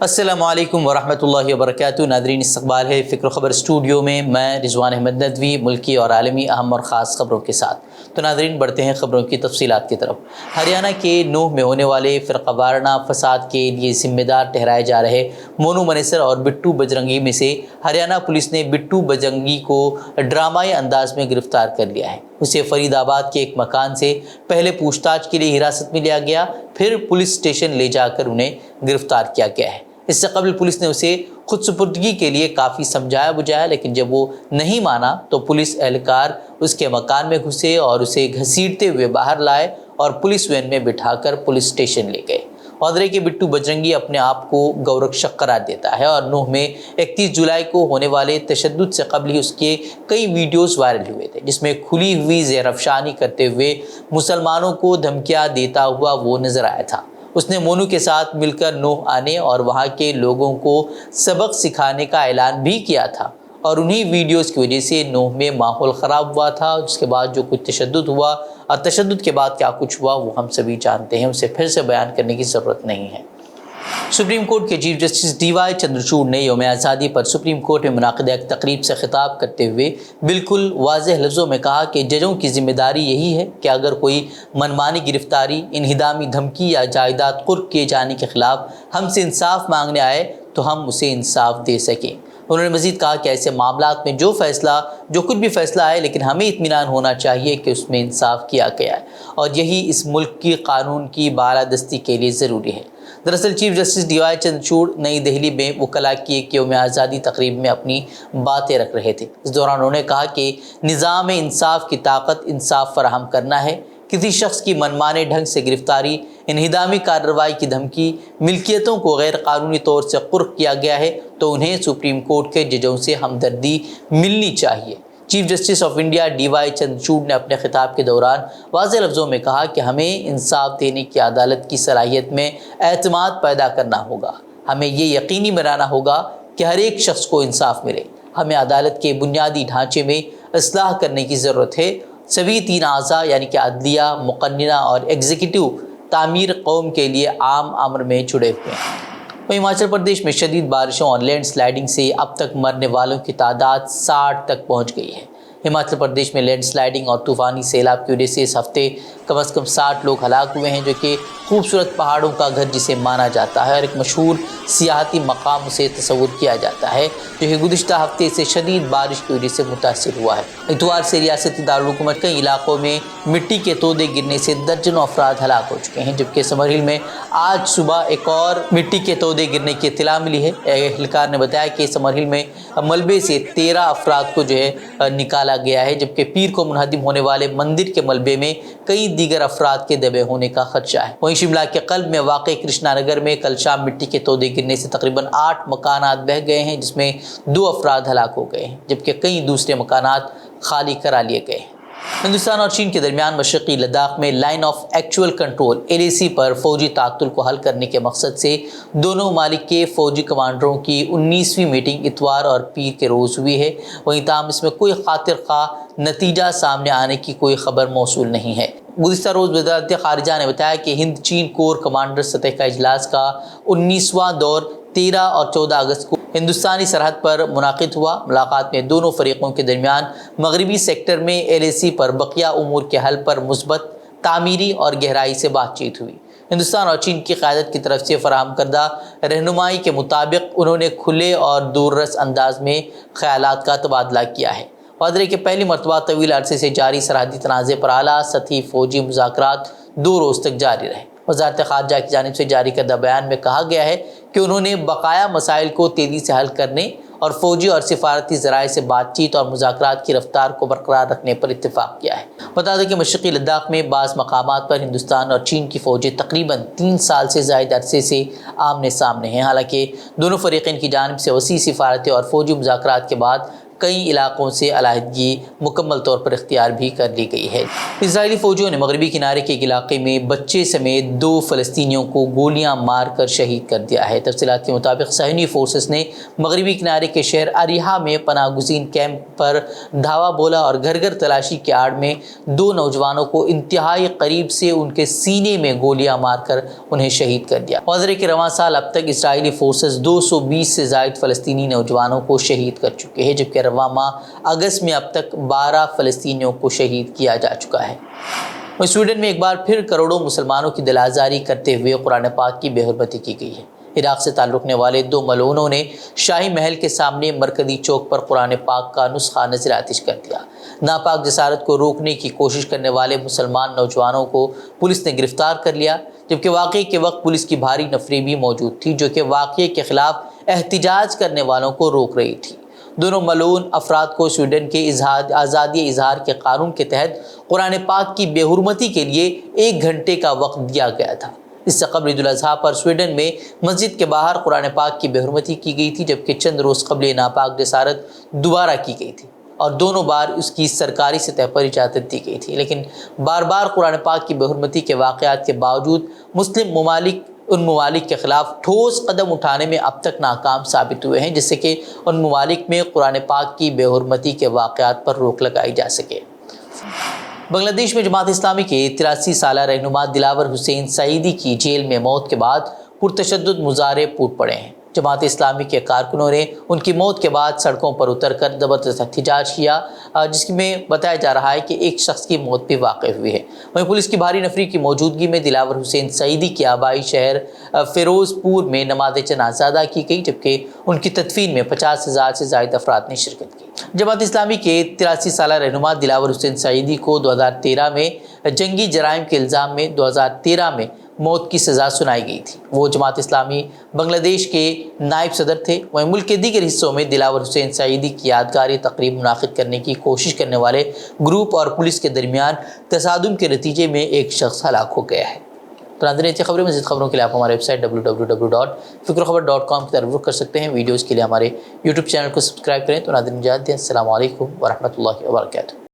السلام علیکم ورحمۃ اللہ وبرکاتہ۔ ناظرین، استقبال ہے فکر و خبر اسٹوڈیو میں رضوان احمد ندوی ملکی اور عالمی اہم اور خاص خبروں کے ساتھ۔ تو ناظرین، بڑھتے ہیں خبروں کی تفصیلات کی طرف۔ ہریانہ کے نوح میں ہونے والے فرقہ وارانہ فساد کے لیے ذمہ دار ٹھہرائے جا رہے مونو منیسر اور بٹو بجرنگی میں سے ہریانہ پولیس نے بٹو بجرنگی کو ڈرامائی انداز میں گرفتار کر لیا ہے۔ اسے فرید آباد کے ایک مکان سے پہلے پوچھ تاچھ کے لیے حراست میں لیا گیا، پھر پولیس اسٹیشن لے جا کر انہیں گرفتار کیا گیا ہے۔ اس سے قبل پولیس نے اسے خود سپردگی کے لیے کافی سمجھایا بجھایا، لیکن جب وہ نہیں مانا تو پولیس اہلکار اس کے مکان میں گھسے اور اسے گھسیٹتے ہوئے باہر لائے اور پولیس وین میں بٹھا کر پولیس اسٹیشن لے گئے۔ وادرے کے بٹو بجرنگی اپنے آپ کو گورکشک قرار دیتا ہے اور نوح میں 31 جولائی کو ہونے والے تشدد سے قبل ہی اس کے کئی ویڈیوز وائرل ہوئے تھے، جس میں کھلی ہوئی زہر افشانی کرتے ہوئے مسلمانوں کو دھمکیاں دیتا ہوا وہ نظر آیا تھا۔ اس نے مونو کے ساتھ مل کر نوح آنے اور وہاں کے لوگوں کو سبق سکھانے کا اعلان بھی کیا تھا، اور انہی ویڈیوز کی وجہ سے نوح میں ماحول خراب ہوا تھا۔ جس کے بعد جو کچھ تشدد ہوا اور تشدد کے بعد کیا کچھ ہوا وہ ہم سبھی جانتے ہیں، اسے پھر سے بیان کرنے کی ضرورت نہیں ہے۔ سپریم کورٹ کے chief justice D Y Chandrachud نے یوم آزادی پر سپریم کورٹ میں منعقدہ ایک تقریب سے خطاب کرتے ہوئے بالکل واضح لفظوں میں کہا کہ ججوں کی ذمہ داری یہی ہے کہ اگر کوئی منمانی گرفتاری، انہدامی دھمکی یا جائیداد قرق کیے جانے کے خلاف ہم سے انصاف مانگنے آئے تو ہم اسے انصاف دے سکیں۔ انہوں نے مزید کہا کہ ایسے معاملات میں جو کچھ بھی فیصلہ آئے، لیکن ہمیں اطمینان ہونا چاہیے کہ اس میں انصاف کیا گیا ہے، اور یہی اس ملک کی قانون کی بالادستی کے لیے ضروری ہے۔ دراصل chief justice D Y Chandrachud نئی دہلی میں وکلاء کی ایک یوم آزادی تقریب میں اپنی باتیں رکھ رہے تھے۔ اس دوران انہوں نے کہا کہ نظام انصاف کی طاقت انصاف فراہم کرنا ہے۔ کسی شخص کی منمانے ڈھنگ سے گرفتاری، انہدامی کارروائی کی دھمکی، ملکیتوں کو غیر قانونی طور سے قرق کیا گیا ہے تو انہیں سپریم کورٹ کے ججوں سے ہمدردی ملنی چاہیے۔ Chief Justice of India D Y Chandrachud نے اپنے خطاب کے دوران واضح لفظوں میں کہا کہ ہمیں انصاف دینے کی عدالت کی صلاحیت میں اعتماد پیدا کرنا ہوگا۔ ہمیں یہ یقینی بنانا ہوگا کہ ہر ایک شخص کو انصاف ملے۔ ہمیں عدالت کے بنیادی ڈھانچے میں اصلاح کرنے کی ضرورت ہے۔ سبھی تین اعضاء یعنی کہ عدلیہ، مقننہ اور ایگزیکٹو تعمیر قوم کے لیے عام امر میں جڑے ہوئے ہیں۔ وہیں ہماچل پردیش میں شدید بارشوں اور لینڈ سلائیڈنگ سے اب تک مرنے والوں کی تعداد 60 تک پہنچ گئی ہے۔ ہماچل پردیش میں لینڈ سلائیڈنگ اور طوفانی سیلاب کی وجہ سے اس ہفتے کم از کم 60 لوگ ہلاک ہوئے ہیں، جو کہ خوبصورت پہاڑوں کا گھر جسے مانا جاتا ہے اور ایک مشہور سیاحتی مقام سے تصور کیا جاتا ہے، جو کہ گزشتہ ہفتے سے شدید بارش کی وجہ سے متاثر ہوا ہے۔ اتوار سے ریاستی دارالحکومت کئی علاقوں میں مٹی کے تودے گرنے سے درجنوں افراد ہلاک ہو چکے ہیں، جبکہ سمرہل میں آج صبح ایک اور مٹی کے تودے گرنے کی اطلاع ملی ہے۔ اہلکار نے بتایا کہ سمرہل میں ملبے سے 13 افراد کو نکالا گیا ہے، جبکہ پیر کو منہدم ہونے والے مندر کے ملبے میں کئی دیگر افراد کے دبے ہونے کا خدشہ ہے۔ وہیں شملہ کے قلب میں واقع کرشنا نگر میں کل شام مٹی کے تودے گرنے سے تقریباً 8 مکانات بہہ گئے ہیں، جس میں 2 افراد ہلاک ہو گئے ہیں، جبکہ کئی دوسرے مکانات خالی کرا لیے گئے ہیں۔ ہندوستان اور چین کے درمیان مشرقی لداخ میں line of actual control LAC پر فوجی تعطل کو حل کرنے کے مقصد سے دونوں ممالک کے فوجی کمانڈروں کی 19ویں میٹنگ اتوار اور پیر کے روز ہوئی ہے۔ وہیں تاہم اس میں کوئی خاطر خواہ نتیجہ سامنے آنے کی کوئی خبر موصول نہیں ہے۔ گزشتہ روز وزارت خارجہ نے بتایا کہ ہند چین کور کمانڈر سطح کا اجلاس کا 19واں دور 13 اور 14 اگست کو ہندوستانی سرحد پر منعقد ہوا۔ ملاقات میں دونوں فریقوں کے درمیان مغربی سیکٹر میں LAC پر بقیہ امور کے حل پر مثبت، تعمیری اور گہرائی سے بات چیت ہوئی۔ ہندوستان اور چین کی قیادت کی طرف سے فراہم کردہ رہنمائی کے مطابق انہوں نے کھلے اور دور رس انداز میں خیالات کا تبادلہ کیا ہے۔ وادرے کے پہلی مرتبہ طویل عرصے سے جاری سرحدی تنازع پر اعلیٰ سطحی فوجی مذاکرات 2 روز تک جاری رہے۔ وزارت خارجہ کی جانب سے جاری کردہ بیان میں کہا گیا ہے کہ انہوں نے بقایا مسائل کو تیزی سے حل کرنے اور فوجی اور سفارتی ذرائع سے بات چیت اور مذاکرات کی رفتار کو برقرار رکھنے پر اتفاق کیا ہے۔ بتا دیں کہ مشرقی لداخ میں بعض مقامات پر ہندوستان اور چین کی فوجیں تقریباً 3 سال سے زائد عرصے سے آمنے سامنے ہیں۔ حالانکہ دونوں فریقین کی جانب سے وسیع سفارتی اور فوجی مذاکرات کے بعد کئی علاقوں سے علیحدگی مکمل طور پر اختیار بھی کر لی گئی ہے۔ اسرائیلی فوجوں نے مغربی کنارے کے ایک علاقے میں بچے سمیت 2 فلسطینیوں کو گولیاں مار کر شہید کر دیا ہے۔ تفصیلات کے مطابق صہیونی فورسز نے مغربی کنارے کے شہر اریحا میں پناہ گزین کیمپ پر دھاوا بولا اور گھر گھر تلاشی کی آڑ میں 2 نوجوانوں کو انتہائی قریب سے ان کے سینے میں گولیاں مار کر انہیں شہید کر دیا۔ واضح ہے کہ رواں سال اب تک اسرائیلی فورسز 220 سے زائد فلسطینی نوجوانوں کو شہید کر چکے ہیں، جبکہ رواں ماہ اگست میں اب تک 12 فلسطینیوں کو شہید کیا جا چکا ہے۔ سویڈن میں ایک بار پھر کروڑوں مسلمانوں کی دل آزاری کرتے ہوئے قرآن پاک کی بے حرمتی کی گئی ہے۔ عراق سے تعلق رکھنے والے 2 ملعونوں نے شاہی محل کے سامنے مرکزی چوک پر قرآن پاک کا نسخہ نظر آتش کر دیا۔ ناپاک جسارت کو روکنے کی کوشش کرنے والے مسلمان نوجوانوں کو پولیس نے گرفتار کر لیا، جبکہ واقعے کے وقت پولیس کی بھاری نفری بھی موجود تھی جو کہ واقعے کے خلاف احتجاج کرنے والوں کو روک رہی تھی۔ دونوں ملعون افراد کو سویڈن کے آزادی اظہار کے قانون کے تحت قرآن پاک کی بے حرمتی کے لیے 1 گھنٹے کا وقت دیا گیا تھا۔ اس سے قبل عید الاضحیٰ پر سویڈن میں مسجد کے باہر قرآن پاک کی بے حرمتی کی گئی تھی، جبکہ چند روز قبل ناپاک جسارت دوبارہ کی گئی تھی اور دونوں بار اس کی سرکاری سطح پر اجازت دی گئی تھی، لیکن بار بار قرآن پاک کی بے حرمتی کے واقعات کے باوجود مسلم ممالک ان ممالک کے خلاف ٹھوس قدم اٹھانے میں اب تک ناکام ثابت ہوئے ہیں، جس سے کہ ان ممالک میں قرآن پاک کی بے حرمتی کے واقعات پر روک لگائی جا سکے۔ بنگلہ دیش میں جماعت اسلامی کے 83 سالہ رہنما دلاور حسین سعیدی کی جیل میں موت کے بعد پرتشدد مظاہرے پھوٹ پڑے ہیں۔ جماعت اسلامی کے کارکنوں نے ان کی موت کے بعد سڑکوں پر اتر کر زبردست احتجاج کیا، جس میں بتایا جا رہا ہے کہ ایک شخص کی موت بھی واقع ہوئی ہے۔ وہیں پولیس کی بھاری نفری کی موجودگی میں دلاور حسین سعیدی کی آبائی شہر فیروز پور میں نماز جنازہ ادا کی گئی، جبکہ ان کی تدفین میں 50,000 سے زائد افراد نے شرکت کی۔ جماعت اسلامی کے 83 سالہ رہنما دلاور حسین سعیدی کو 2013 میں جنگی جرائم کے الزام میں 2013 میں موت کی سزا سنائی گئی تھی۔ وہ جماعت اسلامی بنگلہ دیش کے نائب صدر تھے۔ وہیں ملک کے دیگر حصوں میں دلاور حسین سعیدی کی یادگاری تقریب منعقد کرنے کی کوشش کرنے والے گروپ اور پولیس کے درمیان تصادم کے نتیجے میں ایک شخص ہلاک ہو گیا ہے۔ تو ناظرین، ایسی خبریں مزید خبروں کے لیے آپ ہمارے ویب سائٹ www.fikrokhabar.com کی طرف رخ کر سکتے ہیں۔ ویڈیوز کے لیے ہمارے یوٹیوب چینل کو سبسکرائب کریں۔ تو ناظرین، اجازت دیں۔ السلام علیکم ورحمۃ اللہ وبرکاتہ۔